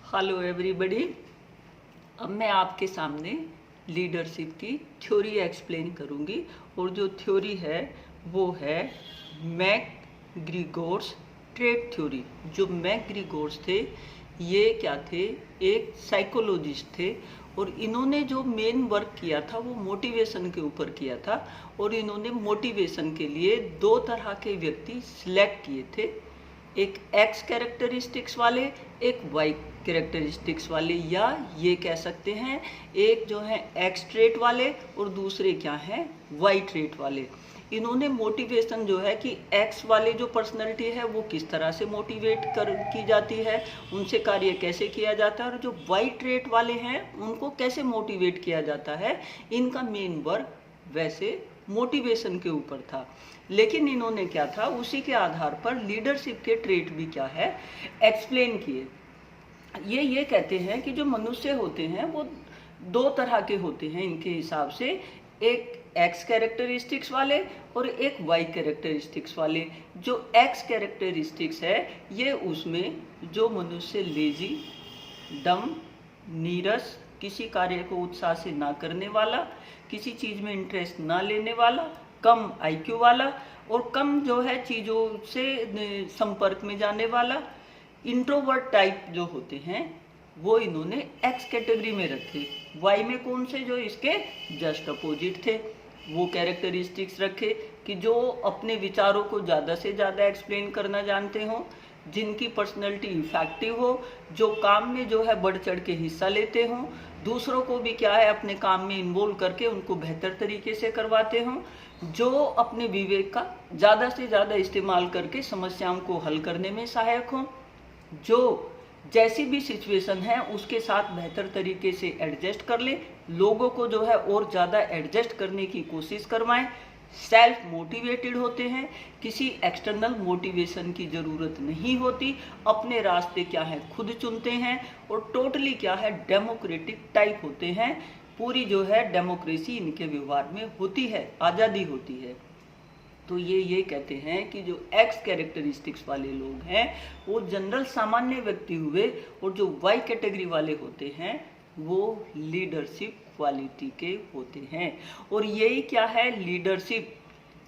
Hello everybody. अब मैं आपके सामने लीडरशिप की थ्योरी एक्सप्लेन करूंगी और जो थ्योरी है वो है मैकग्रिगोर्स ट्रेट थ्योरी। जो मैकग्रिगोर्स थे ये क्या थे, एक साइकोलॉजिस्ट थे और इन्होंने जो मेन वर्क किया था वो मोटिवेशन के ऊपर किया था। और इन्होंने मोटिवेशन के लिए दो तरह के व्यक्ति सिलेक्ट किए थे, एक एक्स कैरेक्टरिस्टिक्स वाले, एक वाई कैरेक्टरिस्टिक्स वाले, या ये कह सकते हैं एक जो है एक्स ट्रेट वाले और दूसरे क्या हैं वाई ट्रेट वाले। इन्होंने मोटिवेशन जो है कि एक्स वाले जो पर्सनैलिटी है वो किस तरह से मोटिवेट की जाती है, उनसे कार्य कैसे किया जाता है, और जो वाई ट्रेट वाले हैं उनको कैसे मोटिवेट किया जाता है। इनका मेन वर्क वैसे मोटिवेशन के ऊपर था, लेकिन इन्होंने क्या था उसी के आधार पर लीडरशिप के ट्रेट भी क्या है एक्सप्लेन किए। ये कहते हैं कि जो मनुष्य होते हैं वो दो तरह के होते हैं इनके हिसाब से, एक एक्स कैरेक्टरिस्टिक्स वाले और एक वाई कैरेक्टरिस्टिक्स वाले। जो एक्स कैरेक्टरिस्टिक्स है ये उसमें जो मनुष्य लेजी, डम, नीरस, किसी कार्य को उत्साह से ना करने वाला, किसी चीज़ में इंटरेस्ट ना लेने वाला, कम आईक्यू वाला और कम जो है चीज़ों से संपर्क में जाने वाला, इंट्रोवर्ट टाइप जो होते हैं वो इन्होंने एक्स कैटेगरी में रखे। वाई में कौन से, जो इसके जस्ट अपोजिट थे, वो कैरेक्टरिस्टिक्स रखे कि जो अपने विचारों को ज़्यादा से ज़्यादा एक्सप्लेन करना जानते हों, जिनकी पर्सनैलिटी इफेक्टिव हो, जो काम में जो है बढ़ चढ़ के हिस्सा लेते हों, दूसरों को भी क्या है अपने काम में इन्वॉल्व करके उनको बेहतर तरीके से करवाते हों, जो अपने विवेक का ज़्यादा से ज़्यादा इस्तेमाल करके समस्याओं को हल करने में सहायक हों, जो जैसी भी सिचुएशन है उसके साथ बेहतर तरीके से एडजस्ट कर ले, लोगों को जो है और ज़्यादा एडजस्ट करने की कोशिश करवाएं, सेल्फ मोटिवेटेड होते हैं, किसी एक्सटर्नल मोटिवेशन की ज़रूरत नहीं होती, अपने रास्ते क्या है खुद चुनते हैं और टोटली क्या है डेमोक्रेटिक टाइप होते हैं। पूरी जो है डेमोक्रेसी इनके व्यवहार में होती है, आज़ादी होती है। तो ये कहते हैं कि जो एक्स कैरेक्टरिस्टिक्स वाले लोग हैं वो जनरल सामान्य व्यक्ति हुए, और जो वाई कैटेगरी वाले होते हैं वो लीडरशिप क्वालिटी के होते हैं। और यही क्या है लीडरशिप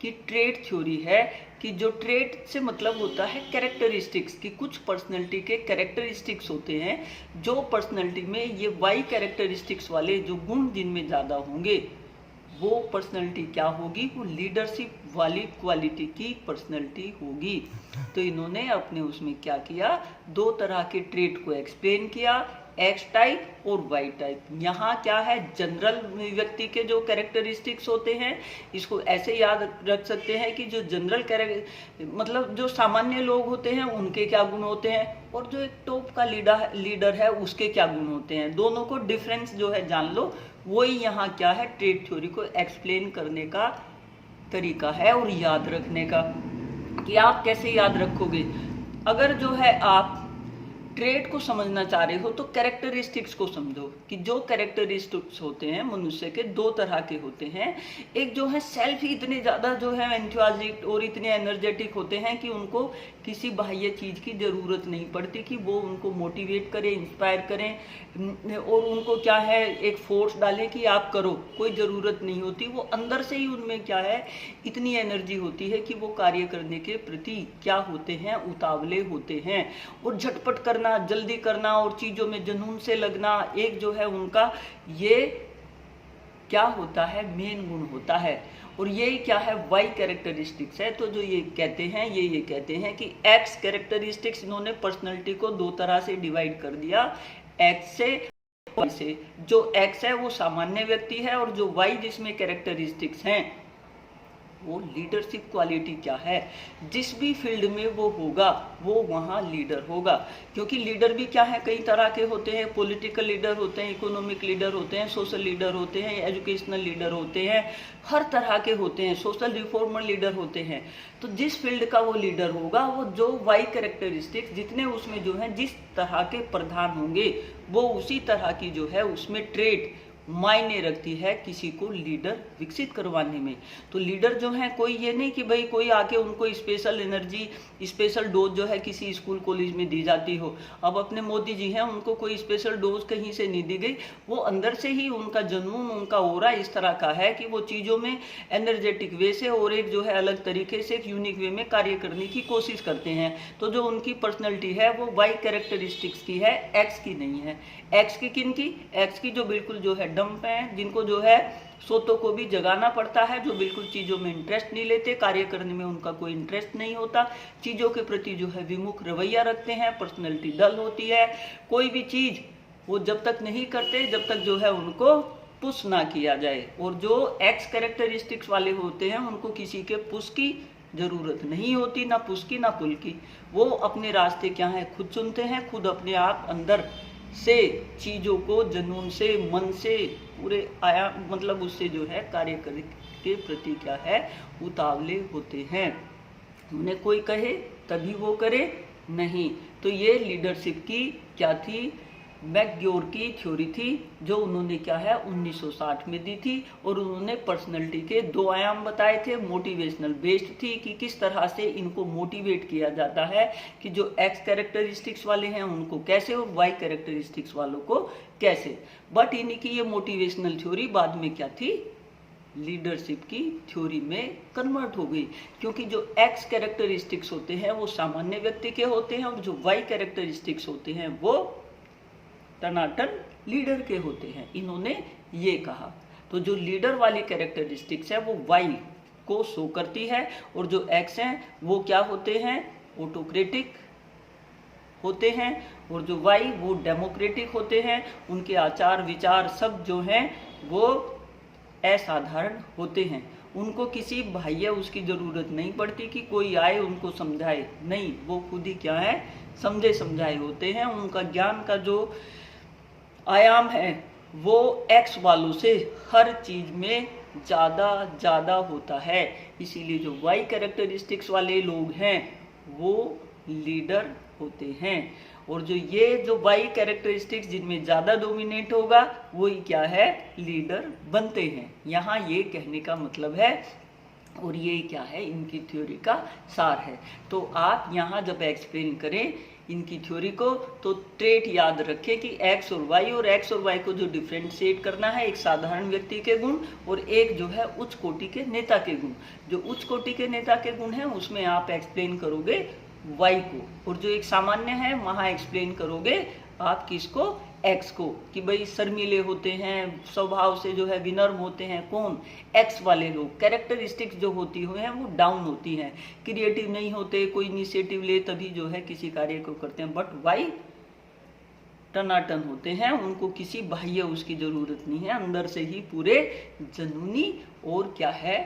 की ट्रेट थ्योरी है कि जो ट्रेट से मतलब होता है कैरेक्टरिस्टिक्स की, कुछ पर्सनैलिटी के कैरेक्टरिस्टिक्स होते हैं, जो पर्सनैलिटी में ये वाई कैरेक्टरिस्टिक्स वाले जो गुण जिनमें ज़्यादा होंगे वो पर्सनैलिटी क्या होगी, वो लीडरशिप वाली क्वालिटी की पर्सनैलिटी होगी। तो इन्होंने अपने उसमें क्या किया, दो तरह के ट्रेट को एक्सप्लेन किया, एक्स टाइप और वाई टाइप। यहाँ क्या है जनरल व्यक्ति के जो कैरेक्टरिस्टिक्स होते हैं, इसको ऐसे याद रख सकते हैं कि जो जनरल मतलब जो सामान्य लोग होते हैं उनके क्या गुण होते हैं, और जो एक टॉप का लीडर है उसके क्या गुण होते हैं, दोनों को डिफरेंस जो है जान लो। वही यहाँ क्या है ट्रेट थ्योरी को एक्सप्लेन करने का तरीका है और याद रखने का। कि आप कैसे याद रखोगे, अगर जो है आप ट्रेट को समझना चाह रहे हो तो कैरेक्टरिस्टिक्स को समझो कि जो कैरेक्टरिस्टिक्स होते हैं मनुष्य के दो तरह के होते हैं। एक जो है सेल्फ ही इतने ज़्यादा जो है एंथुसियास्टिक और इतने एनर्जेटिक होते हैं कि उनको किसी बाह्य चीज़ की ज़रूरत नहीं पड़ती कि वो उनको मोटिवेट करें, इंस्पायर करें और उनको क्या है एक फोर्स डालें कि आप करो, कोई ज़रूरत नहीं होती। वो अंदर से ही उनमें क्या है इतनी एनर्जी होती है कि वो कार्य करने के प्रति क्या होते हैं, उतावले होते हैं और झटपट करना, जल्दी करना और चीजों में जुनून से लगना, एक जो है उनका ये क्या होता है मेन गुण होता है। और ये क्या है वाई कैरेक्टरिस्टिक्स है। तो जो ये कहते हैं ये कहते हैं कि एक्स कैरेक्टरिस्टिक्स इन्होंने पर्सनैलिटी को दो तरह से डिवाइड कर दिया, एक्स से वाई से। जो एक्स है वो सामान्य व्यक्ति है और जो वाई जिसमें कैरेक्टरिस्टिक्स हैं वो लीडरशिप क्वालिटी क्या है, जिस भी फील्ड में वो होगा वो वहाँ लीडर होगा। क्योंकि लीडर भी क्या है कई तरह के होते हैं, पॉलिटिकल लीडर होते हैं, इकोनॉमिक लीडर होते हैं, सोशल लीडर होते हैं, एजुकेशनल लीडर होते हैं, हर तरह के होते हैं, सोशल रिफॉर्मर लीडर होते हैं। तो जिस फील्ड का वो लीडर होगा वो जो वाई कैरेक्टरिस्टिक्स जितने उसमें जो है जिस तरह के प्रधान होंगे वो उसी तरह की जो है उसमें ट्रेट मायने रखती है किसी को लीडर विकसित करवाने में। तो लीडर जो है कोई ये नहीं कि भाई कोई आके उनको स्पेशल एनर्जी, स्पेशल डोज जो है किसी स्कूल कॉलेज में दी जाती हो। अब अपने मोदी जी हैं, उनको कोई स्पेशल डोज कहीं से नहीं दी गई, वो अंदर से ही उनका जुनून, उनका ऑरा इस तरह का है कि वो चीज़ों में एनर्जेटिक वे से और एक जो है अलग तरीके से एक यूनिक वे में कार्य करने की कोशिश करते हैं। तो जो उनकी पर्सनैलिटी है वो वाई कैरेक्टरिस्टिक्स की है, एक्स की नहीं है। एक्स की किन की? एक्स की जो बिल्कुल जो है डम्प है, जिनको जो है सोतों को भी जगाना पड़ता है, जो बिल्कुल चीज़ों में इंटरेस्ट नहीं लेते, कार्य करने में उनका कोई इंटरेस्ट नहीं होता, चीज़ों के प्रति जो है विमुख रवैया रखते हैं, पर्सनैलिटी डल होती है, कोई भी चीज़ वो जब तक नहीं करते जब तक जो है उनको पुश ना किया जाए। और जो एक्स कैरेक्टरिस्टिक्स वाले होते हैं उनको किसी के पुश की जरूरत नहीं होती, ना पुश की ना पुल की। वो अपने रास्ते क्या है खुद चुनते हैं, खुद अपने आप अंदर से चीज़ों को जुनून से, मन से, पूरे आया मतलब उससे जो है कार्य के प्रति क्या है उतावले होते हैं। उन्हें कोई कहे तभी वो करे नहीं। तो ये लीडरशिप की क्या थी? मैकग्योर की थ्योरी थी, जो उन्होंने क्या है 1960 में दी थी। और उन्होंने पर्सनैलिटी के 2 आयाम बताए थे। मोटिवेशनल बेस्ड थी कि किस तरह से इनको मोटिवेट किया जाता है, कि जो एक्स कैरेक्टरिस्टिक्स वाले हैं उनको कैसे और वाई कैरेक्टरिस्टिक्स वालों को कैसे। बट इन्हीं की ये मोटिवेशनल थ्योरी बाद में क्या थी? लीडरशिप की थ्योरी में कन्वर्ट हो गई। क्योंकि जो एक्स कैरेक्टरिस्टिक्स होते हैं वो सामान्य व्यक्ति के होते हैं, और जो वाई कैरेक्टरिस्टिक्स होते हैं वो टनाटन लीडर के होते हैं। इन्होंने ये कहा। तो जो लीडर वाली कैरेक्टरिस्टिक्स है वो वाई को शो करती है, और जो एक्स हैं वो क्या होते हैं? ऑटोक्रेटिक होते हैं, और जो वाई वो डेमोक्रेटिक होते हैं। उनके आचार विचार सब जो हैं वो असाधारण होते हैं। उनको किसी बाह्य उसकी ज़रूरत नहीं पड़ती कि कोई आए उनको समझाए, नहीं, वो खुद ही क्या है समझे समझाए होते हैं। उनका ज्ञान का जो आयाम है वो एक्स वालों से हर चीज़ में ज़्यादा होता है। इसीलिए जो वाई कैरेक्टरिस्टिक्स वाले लोग हैं वो लीडर होते हैं। और जो वाई कैरेक्टरिस्टिक्स जिनमें ज़्यादा डोमिनेट होगा वही क्या है लीडर बनते हैं। यहाँ ये कहने का मतलब है, और ये क्या है इनकी थ्योरी का सार है। तो आप यहाँ जब एक्सप्लेन करें इनकी थ्योरी को तो ट्रेट याद रखें कि एक्स और वाई को जो डिफ्रेंशिएट करना है, एक साधारण व्यक्ति के गुण और एक जो है उच्च कोटि के नेता के गुण। जो उच्च कोटि के नेता के गुण हैं उसमें आप एक्सप्लेन करोगे वाई को, और जो एक सामान्य है वहाँ एक्सप्लेन करोगे आप किसको? एक्स को, कि भाई शर्मीले होते हैं, स्वभाव से जो है विनम्र होते हैं। कौन? एक्स वाले लोग। कैरेक्टरिस्टिक्स जो होती हैं वो डाउन होती हैं, क्रिएटिव नहीं होते, कोई इनिशिएटिव ले तभी जो है किसी कार्य को करते हैं। बट वाई टनाटन होते हैं, उनको किसी बाह्य उसकी जरूरत नहीं है, अंदर से ही पूरे जुनूनी और क्या है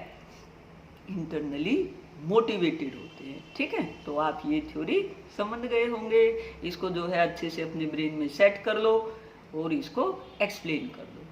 इंटरनली मोटिवेटेड होते हैं। ठीक है, तो आप ये थ्योरी समझ गए होंगे। इसको जो है अच्छे से अपने ब्रेन में सेट कर लो और इसको एक्सप्लेन कर दो।